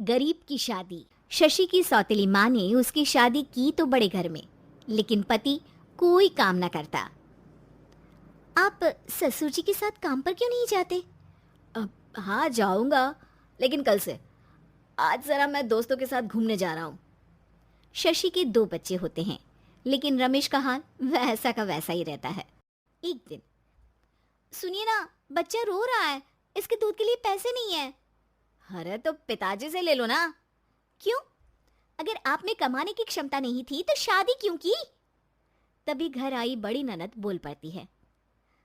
गरीब की शादी। शशि की सौतेली माँ ने उसकी शादी की तो बड़े घर में, लेकिन पति कोई काम न करता। आप ससुर जी के साथ काम पर क्यों नहीं जाते? हाँ जाऊंगा, लेकिन कल से। आज जरा मैं दोस्तों के साथ घूमने जा रहा हूँ। शशि के दो बच्चे होते हैं, लेकिन रमेश का हाल वैसा का वैसा ही रहता है। एक दिन, सुनिए ना, बच्चा रो रहा है, इसके दूध के लिए पैसे नहीं है। अरे तो पिताजी से ले लो ना। क्यों? अगर आप में कमाने की क्षमता नहीं थी तो शादी क्यों की? तभी घर आई बड़ी ननद बोल पड़ती है।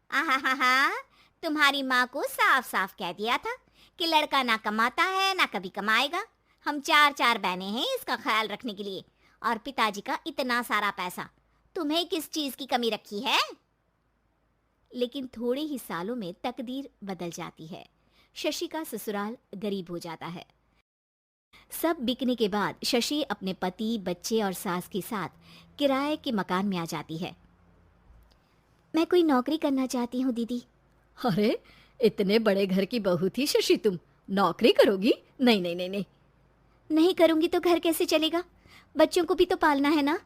आहा, तुम्हारी माँ को साफ साफ कह दिया था कि लड़का ना कमाता है ना कभी कमाएगा। हम चार चार बहनें हैं इसका ख्याल रखने के लिए, और पिताजी का इतना सारा पैसा, तुम्हें किस चीज की कमी रखी है? लेकिन थोड़े ही सालों में तकदीर बदल जाती है। शशि का ससुराल गरीब हो जाता है। सब बिकने के बाद शशि अपने पति, बच्चे और सास के साथ किराए के मकान में आ जाती है। मैं कोई नौकरी करना चाहती हूँ दीदी। अरे इतने बड़े घर की बहू थी शशि, तुम नौकरी करोगी? नहीं नहीं नहीं नहीं। नहीं करूंगी तो घर कैसे चलेगा? बच्चों को भी तो पालना है ना।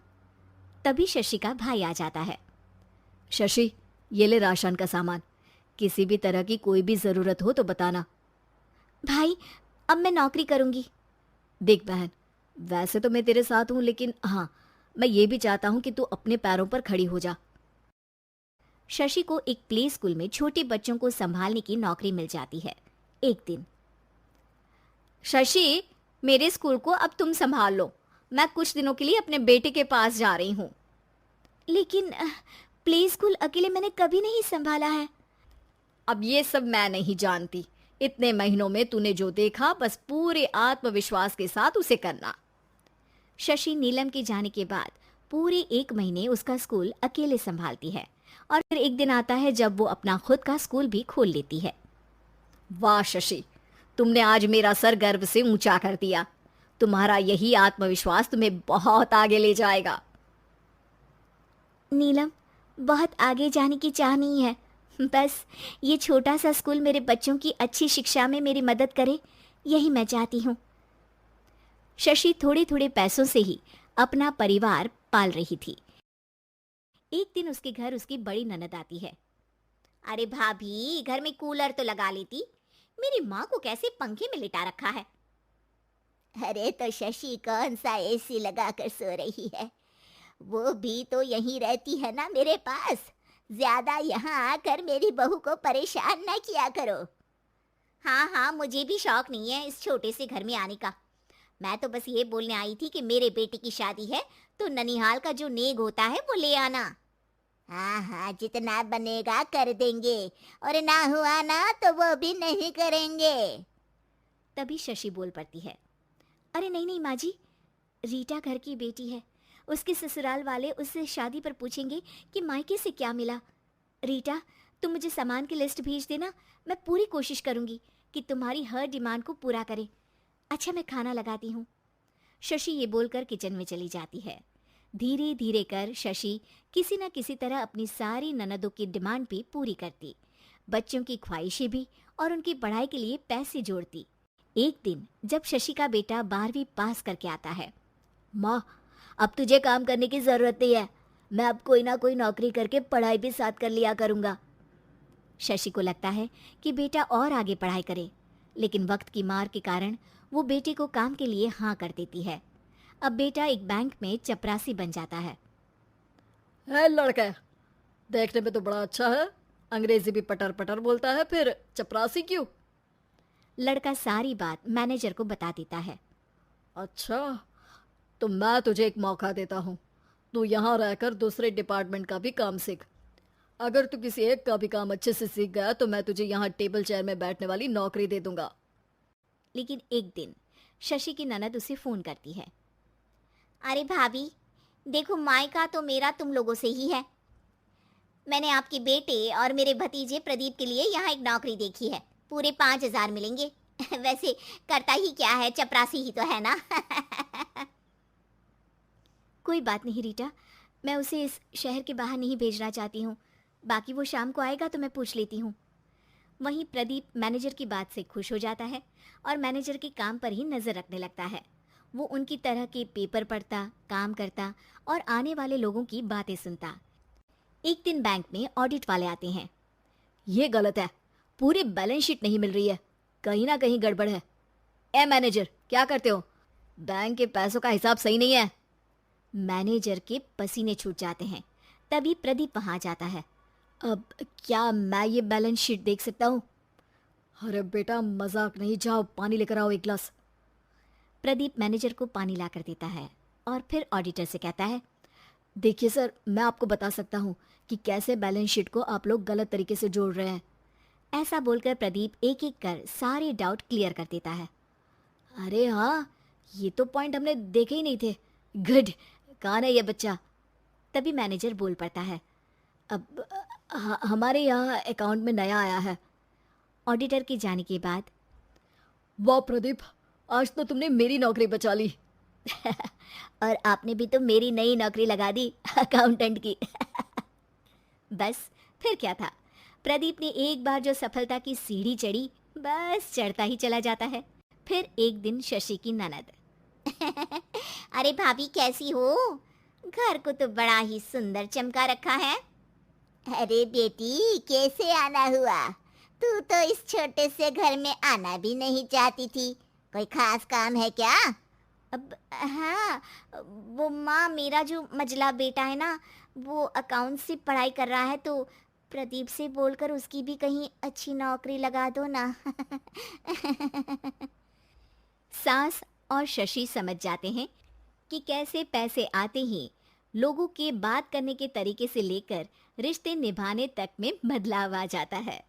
तभी शशि का भाई आ जाता है। शशि, ये ले राशन का सामान, किसी भी तरह की कोई भी जरूरत हो तो बताना। भाई, अब मैं नौकरी करूंगी। देख बहन, वैसे तो मैं तेरे साथ हूं, लेकिन हाँ, मैं ये भी चाहता हूं कि तू अपने पैरों पर खड़ी हो जा। शशि को एक प्ले स्कूल में छोटे बच्चों को संभालने की नौकरी मिल जाती है। एक दिन, शशि, मेरे स्कूल को अब तुम संभाल लो, मैं कुछ दिनों के लिए अपने बेटे के पास जा रही हूँ। लेकिन प्ले स्कूल अकेले मैंने कभी नहीं संभाला है। अब ये सब मैं नहीं जानती, इतने महीनों में तूने जो देखा बस पूरे आत्मविश्वास के साथ उसे करना। शशि नीलम के जाने के बाद पूरे 1 महीने उसका स्कूल अकेले संभालती है, और फिर एक दिन आता है जब वो अपना खुद का स्कूल भी खोल लेती है। वाह शशि, तुमने आज मेरा सर गर्व से ऊंचा कर दिया। तुम्हारा यही आत्मविश्वास तुम्हें बहुत आगे ले जाएगा। नीलम, बहुत आगे जाने की चाह नहीं है, बस ये छोटा सा स्कूल मेरे बच्चों की अच्छी शिक्षा में मेरी मदद करे, यही मैं चाहती हूँ। शशि थोड़े थोड़े पैसों से ही अपना परिवार पाल रही थी। एक दिन उसके घर उसकी बड़ी ननद आती है। अरे भाभी, घर में कूलर तो लगा लेती, मेरी माँ को कैसे पंखे में लिटा रखा है? अरे तो शशि कौन सा एसी लगा कर सो रही है, वो भी तो यहीं रहती है ना मेरे पास। ज्यादा यहाँ आकर मेरी बहू को परेशान ना किया करो। हाँ हाँ, मुझे भी शौक नहीं है इस छोटे से घर में आने का। मैं तो बस ये बोलने आई थी कि मेरे बेटे की शादी है तो ननिहाल का जो नेग होता है वो ले आना। हाँ हाँ, जितना बनेगा कर देंगे, और ना हुआ ना तो वो भी नहीं करेंगे। तभी शशि बोल पड़ती है। अरे नहीं नहीं माँ जी, रीटा घर की बेटी है, उसके ससुराल वाले उससे शादी पर पूछेंगे कि मायके से क्या मिला। रीटा, तुम मुझे सामान की लिस्ट भेज देना, मैं पूरी कोशिश करूंगी कि तुम्हारी हर डिमांड को पूरा करें। अच्छा, मैं खाना लगाती हूँ। शशि ये बोलकर किचन में चली जाती है। धीरे धीरे कर शशि किसी न किसी तरह अपनी सारी ननदों की डिमांड भी पूरी करती, बच्चों की ख्वाहिशें भी, और उनकी पढ़ाई के लिए पैसे जोड़ती। एक दिन जब शशि का बेटा 12वीं पास करके आता है। माँ, अब तुझे काम करने की जरूरत नहीं है, मैं अब कोई ना कोई नौकरी करके पढ़ाई भी साथ कर लिया करूंगा। शशि को लगता है कि बेटा और आगे पढ़ाई करे, लेकिन वक्त की मार के कारण वो बेटे को काम के लिए हाँ कर देती है। अब बेटा एक बैंक में चपरासी बन जाता है। लड़का, देखने में तो बड़ा अच्छा है, अंग्रेजी भी पटर पटर बोलता है, फिर चपरासी क्यों? लड़का सारी बात मैनेजर को बता देता है। अच्छा, तो मैं तुझे एक मौका देता हूँ, तू यहाँ रहकर दूसरे डिपार्टमेंट का भी काम सीख। अगर तू किसी एक का भी काम अच्छे से सीख गया तो मैं तुझे यहाँ टेबल चेयर में बैठने वाली नौकरी दे दूंगा। लेकिन एक दिन शशि की ननद उसे फोन करती है। अरे भाभी, देखो, मायका तो मेरा तुम लोगों से ही है। मैंने आपके बेटे और मेरे भतीजे प्रदीप के लिए यहाँ एक नौकरी देखी है, पूरे 5,000 मिलेंगे। वैसे करता ही क्या है, चपरासी ही तो है ना। कोई बात नहीं रीटा, मैं उसे इस शहर के बाहर नहीं भेजना चाहती हूँ, बाकी वो शाम को आएगा तो मैं पूछ लेती हूँ। वहीं प्रदीप मैनेजर की बात से खुश हो जाता है और मैनेजर के काम पर ही नजर रखने लगता है। वो उनकी तरह के पेपर पढ़ता, काम करता और आने वाले लोगों की बातें सुनता। एक दिन बैंक में ऑडिट वाले आते हैं। ये गलत है, पूरी बैलेंस शीट नहीं मिल रही है, कहीं ना कहीं गड़बड़ है। ए मैनेजर, क्या करते हो? बैंक के पैसों का हिसाब सही नहीं है। मैनेजर के पसीने छूट जाते हैं। तभी प्रदीप वहां जाता है। अब क्या मैं ये बैलेंस शीट देख सकता हूँ? अरे बेटा मजाक नहीं, जाओ पानी लेकर आओ एक गिलास। प्रदीप मैनेजर को पानी लाकर देता है और फिर ऑडिटर से कहता है, देखिए सर, मैं आपको बता सकता हूँ कि कैसे बैलेंस शीट को आप लोग गलत तरीके से जोड़ रहे हैं। ऐसा बोलकर प्रदीप एक एक कर सारे डाउट क्लियर कर देता है। अरे हाँ, ये तो पॉइंट हमने देखे ही नहीं थे। गुड, कौन है ये बच्चा? तभी मैनेजर बोल पड़ता है, अब हमारे यहाँ अकाउंट में नया आया है। ऑडिटर के जाने के बाद, वाह प्रदीप, आज तो तुमने मेरी नौकरी बचा ली। और आपने भी तो मेरी नई नौकरी लगा दी अकाउंटेंट की। बस फिर क्या था, प्रदीप ने एक बार जो सफलता की सीढ़ी चढ़ी, बस चढ़ता ही चला जाता है। फिर एक दिन शशि की ननद, अरे भाभी कैसी हो? घर को तो बड़ा ही सुंदर चमका रखा है। अरे बेटी, कैसे आना हुआ? तू तो इस छोटे से घर में आना भी नहीं चाहती थी, कोई खास काम है क्या? अब हाँ, वो माँ, मेरा जो मजला बेटा है ना, वो अकाउंट से पढ़ाई कर रहा है, तो प्रदीप से बोलकर उसकी भी कहीं अच्छी नौकरी लगा दो ना। सास और शशि समझ जाते हैं कि कैसे पैसे आते ही लोगों के बात करने के तरीके से लेकर रिश्ते निभाने तक में बदलाव आ जाता है।